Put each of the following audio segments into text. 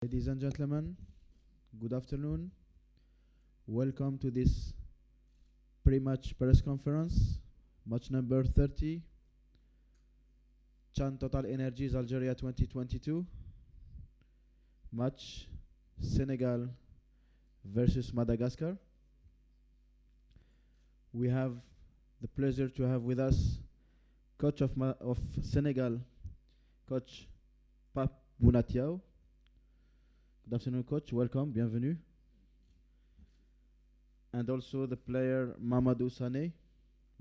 Ladies and gentlemen, good afternoon. Welcome to this pre-match press conference, match number 30, Chan Total Energies Algeria 2022, match Senegal versus Madagascar. We have the pleasure to have with us coach of Senegal, coach Pape Bounatiao. Good afternoon, coach. Welcome, bienvenue. And also the player Mamadou Sané.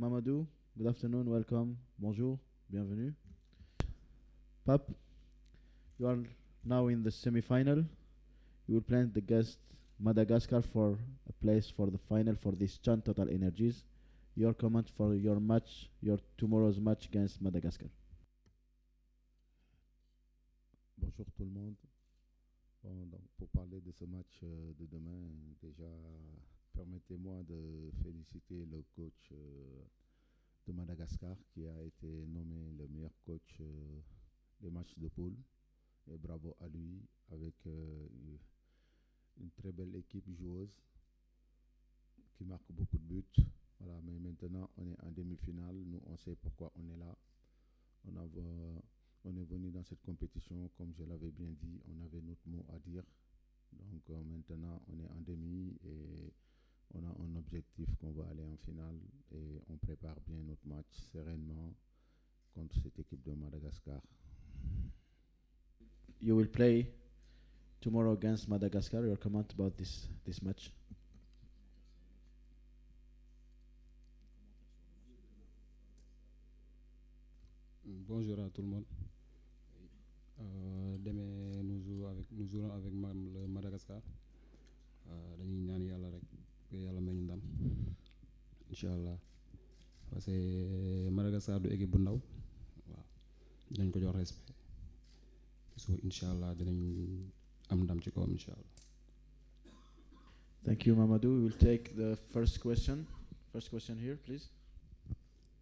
Mamadou, good afternoon, welcome, bonjour, bienvenue. Pape, you are now in the semi-final. You will play against Madagascar for a place for the final for this Chan Total Energies. Your comment for your match, your tomorrow's match against Madagascar. Bonjour tout le monde. Bon, donc, pour parler de ce match de demain, déjà, permettez-moi de féliciter le coach de Madagascar qui a été nommé le meilleur coach des matchs de poule. Et bravo à lui avec une très belle équipe joueuse qui marque beaucoup de buts. Voilà, mais maintenant, on est en demi-finale. Nous, on sait pourquoi on est là. On est venu dans cette compétition, comme je l'avais bien dit, on avait notre mot à dire. Donc maintenant, on est en demi et on a un objectif qu'on va aller en finale et on prépare bien notre match sereinement contre cette équipe de Madagascar. You will play tomorrow against Madagascar. Your comment about this match? Bonjour à tout le monde. Demain, nous jouerons avec le Madagascar. Dañuy ñaan yàlla rek yàlla may ñu ndam incha allah parce que Madagascar du équipe bu ndaw waaw dañ ko jox respect so incha allah dinañ am ndam ci kawam incha allah. Thank you, Mamadou. We will take the first question. First question here, please.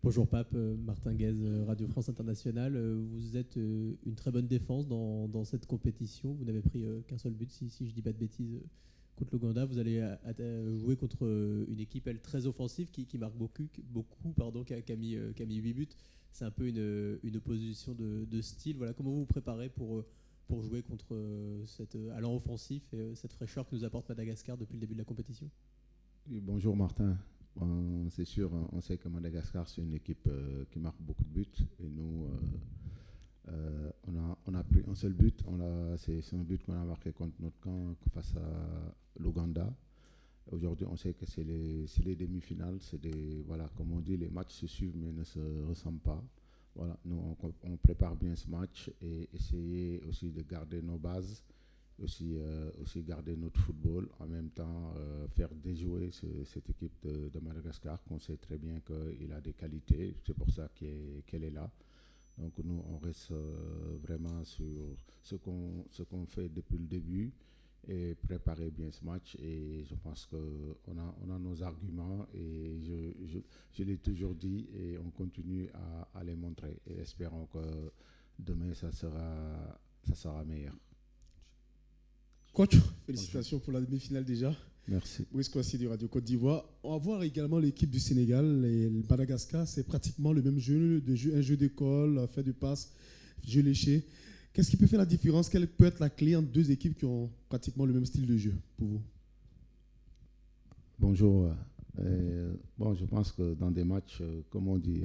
Bonjour Pape, Martin Guez, Radio France Internationale. Vous êtes une très bonne défense dans cette compétition. Vous n'avez pris qu'un seul but, si je ne dis pas de bêtises, contre l'Ouganda. Vous allez jouer contre une équipe très offensive qui marque beaucoup qui a mis 8 buts. C'est un peu une opposition de style. Voilà, comment vous vous préparez pour jouer contre cet allant offensif et cette fraîcheur que nous apporte Madagascar depuis le début de la compétition? Oui, bonjour Martin. C'est sûr, on sait que Madagascar, c'est une équipe qui marque beaucoup de buts. Et nous, on a pris un seul but. C'est un but qu'on a marqué contre notre camp face à l'Ouganda. Aujourd'hui, on sait que c'est les demi-finales. Voilà, comme on dit, les matchs se suivent mais ne se ressemblent pas. Voilà, nous, on prépare bien ce match et essayer aussi de garder nos bases. Aussi garder notre football, en même temps faire déjouer cette équipe de Madagascar qu'on sait très bien qu'il a des qualités, c'est pour ça qu'elle est là. Donc nous on reste vraiment sur ce qu'on fait depuis le début et préparer bien ce match et je pense qu'on a nos arguments et je l'ai toujours dit et on continue à les montrer et espérons que demain ça sera meilleur. Coach, félicitations pour la demi-finale déjà. Merci. Brice Kwasi du Radio Côte d'Ivoire. On va voir également l'équipe du Sénégal et le Madagascar. C'est pratiquement le même jeu, un jeu d'école, fait de passe, jeu léché. Qu'est-ce qui peut faire la différence? Quelle peut être la clé entre deux équipes qui ont pratiquement le même style de jeu pour vous? Bonjour. Je pense que dans des matchs, comme on dit,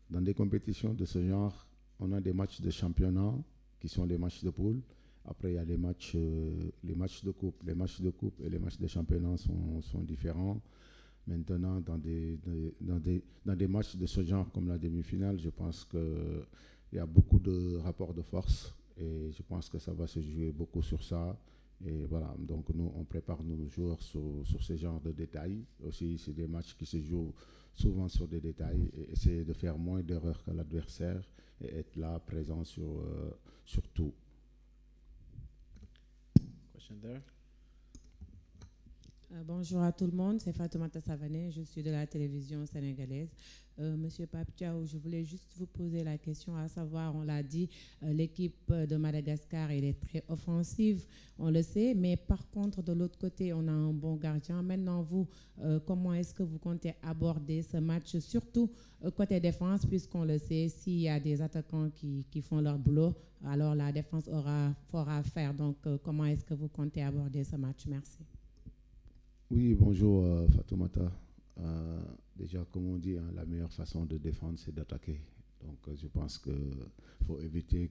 dans des compétitions de ce genre, on a des matchs de championnat qui sont des matchs de poule. Après, il y a les matchs de coupe. Les matchs de coupe et les matchs de championnat sont différents. Maintenant, dans des matchs de ce genre comme la demi-finale, je pense qu'il y a beaucoup de rapports de force et je pense que ça va se jouer beaucoup sur ça. Et voilà, donc nous, on prépare nos joueurs sur ce genre de détails. Aussi, c'est des matchs qui se jouent souvent sur des détails et essayer de faire moins d'erreurs que l'adversaire et être là, présent sur tout. There. Bonjour à tout le monde, c'est Fatoumata Savané, je suis de la télévision sénégalaise. Monsieur Pape Thiaw, je voulais juste vous poser la question, à savoir, on l'a dit, l'équipe de Madagascar, elle est très offensive, on le sait, mais par contre, de l'autre côté, on a un bon gardien. Maintenant, vous, comment est-ce que vous comptez aborder ce match, surtout côté défense, puisqu'on le sait, s'il y a des attaquants qui font leur boulot, alors la défense aura fort à faire. Donc, comment est-ce que vous comptez aborder ce match? Merci. Oui, bonjour Fatoumata. Déjà, comme on dit, la meilleure façon de défendre, c'est d'attaquer. Donc, je pense qu'il faut éviter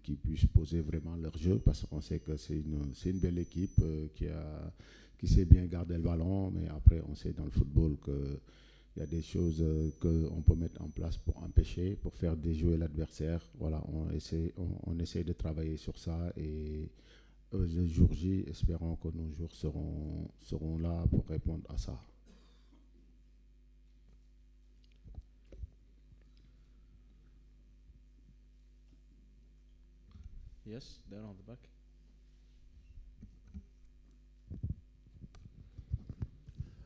qu'ils puissent poser vraiment leur jeu parce qu'on sait que c'est une belle équipe qui sait bien garder le ballon. Mais après, on sait dans le football qu'il y a des choses qu'on peut mettre en place pour empêcher, pour faire déjouer l'adversaire. Voilà, on essaie de travailler sur ça et le jour J, espérons que nos jours seront là pour répondre à ça. Yes, there on the back.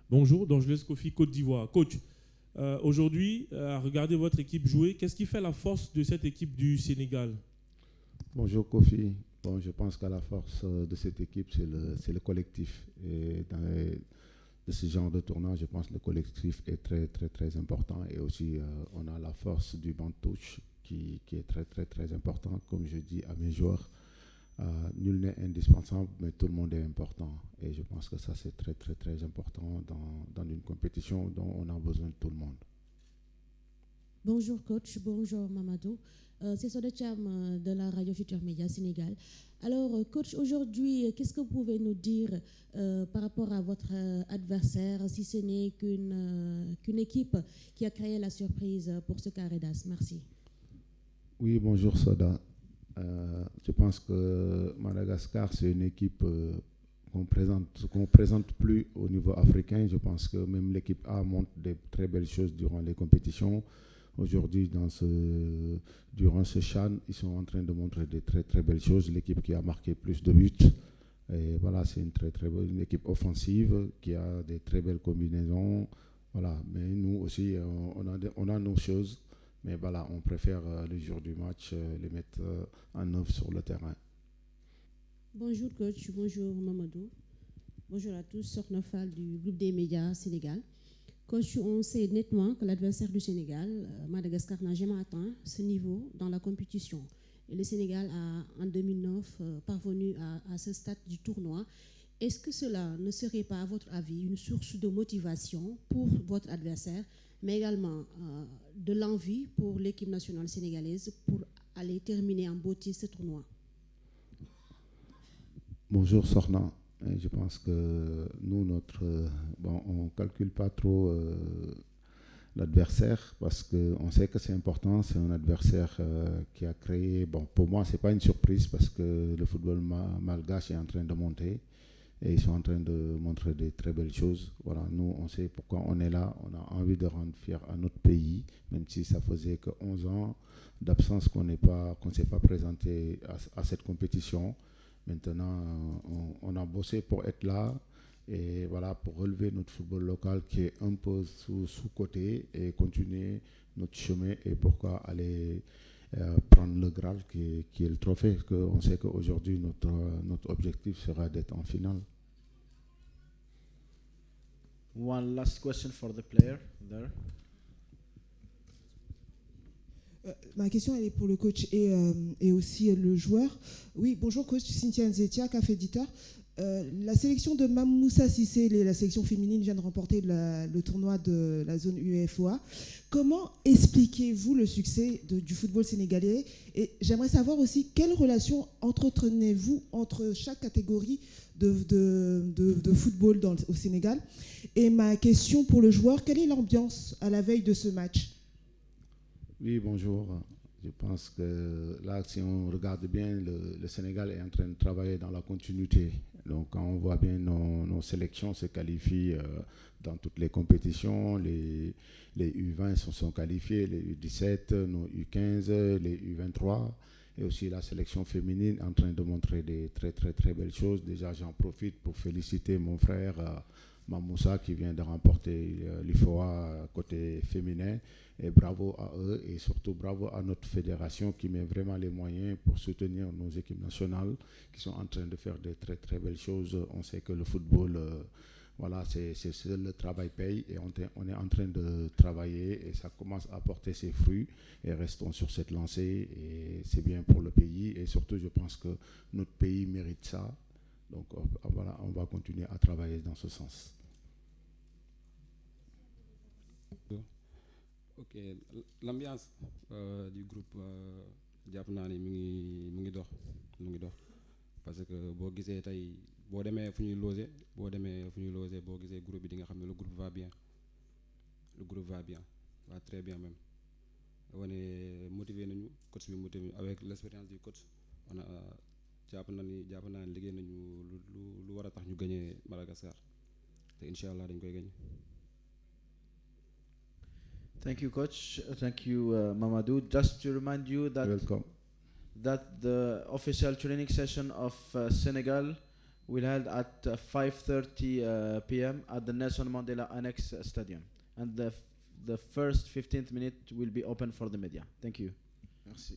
Bonjour, Dangeles Kofi, Côte d'Ivoire. Coach, aujourd'hui, à regarder votre équipe jouer, qu'est-ce qui fait la force de cette équipe du Sénégal? Bonjour Kofi. Bon, je pense qu'à la force de cette équipe, c'est le collectif. Et de ce genre de tournoi, je pense que le collectif est très, très, très important. Et aussi, on a la force du banc de touche qui est très, très, très important. Comme je dis à mes joueurs, nul n'est indispensable, mais tout le monde est important. Et je pense que ça, c'est très, très, très important dans une compétition dont on a besoin de tout le monde. Bonjour coach, bonjour Mamadou. C'est Soda Cham de la Radio Futur Média Sénégal. Alors coach, aujourd'hui, qu'est-ce que vous pouvez nous dire par rapport à votre adversaire, si ce n'est qu'une équipe qui a créé la surprise pour ce carré d'as? Merci. Oui, bonjour Soda. Je pense que Madagascar, c'est une équipe qu'on présente plus au niveau africain. Je pense que même l'équipe A montre des très belles choses durant les compétitions. Aujourd'hui, durant ce CHAN, ils sont en train de montrer des très très belles choses. L'équipe qui a marqué plus de buts. Et voilà, c'est une très très bonne équipe offensive qui a des très belles combinaisons. Voilà, mais nous aussi, on a nos choses. Mais voilà, on préfère le jour du match les mettre en œuvre sur le terrain. Bonjour coach, bonjour Mamadou. Bonjour à tous, Sornofal du groupe des médias Sénégal. Coach, on sait nettement que l'adversaire du Sénégal, Madagascar, n'a jamais atteint ce niveau dans la compétition. Et le Sénégal a, en 2009, parvenu à ce stade du tournoi. Est-ce que cela ne serait pas, à votre avis, une source de motivation pour votre adversaire, mais également de l'envie pour l'équipe nationale sénégalaise pour aller terminer en beauté ce tournoi? Bonjour Sorna. Je pense que nous, on ne calcule pas trop l'adversaire parce qu'on sait que c'est important. C'est un adversaire qui a créé... Bon, pour moi, ce n'est pas une surprise parce que le football malgache est en train de monter et ils sont en train de montrer des très belles choses. Voilà, nous, on sait pourquoi on est là. On a envie de rendre fier à notre pays, même si ça faisait que 11 ans d'absence qu'on ne s'est pas présenté à cette compétition. Maintenant, on a bossé pour être là et voilà, pour relever notre football local qui est un peu sous-côté et continuer notre chemin et pourquoi aller prendre le Graal qui est le trophée. On sait qu'aujourd'hui, notre objectif sera d'être en finale. One last question for the player there. Ma question elle est pour le coach et aussi le joueur. Oui, bonjour coach, Cynthia Nzetia, CAF éditeur. La sélection de Mamoussa Cissé, la sélection féminine, vient de remporter le tournoi de la zone UEFOA. Comment expliquez-vous le succès du football sénégalais? Et j'aimerais savoir aussi quelle relation entretenez-vous entre chaque catégorie de football au Sénégal? Et ma question pour le joueur, quelle est l'ambiance à la veille de ce match? Oui, bonjour. Je pense que là, si on regarde bien, le Sénégal est en train de travailler dans la continuité. Donc, quand on voit bien nos sélections se qualifient dans toutes les compétitions, les U20 sont qualifiés, les U17, nos U15, les U23. et aussi la sélection féminine en train de montrer des très très très belles choses. Déjà, j'en profite pour féliciter mon frère Mamoussa qui vient de remporter l'IFOA côté féminin. Et bravo à eux et surtout bravo à notre fédération qui met vraiment les moyens pour soutenir nos équipes nationales qui sont en train de faire de très très belles choses. On sait que le football, voilà, c'est le travail paye et on est en train de travailler et ça commence à porter ses fruits et restons sur cette lancée et c'est bien pour le pays et surtout je pense que notre pays mérite ça. Donc voilà, on va continuer à travailler dans ce sens. Ok, l'ambiance du groupe jàpp naa ni mu ngi dox parce que boo gisee tey boo demee fu ñuy loger boo gisee groupe bi di nga xam ne le groupe va bien va très bien même wane motivé nañu coach bi motivé avec l'expérience du coach on a jàpp naa ni liggéey nañu lu war a tax ñu gagner Madagascar te incha allah dañ koy gagner. Thank you, Coach. Thank you, Mamadou. Just to remind you that the official training session of Senegal will held at 5:30 p.m. at the Nelson Mandela Annex Stadium, and the first 15th minute will be open for the media. Thank you. Merci.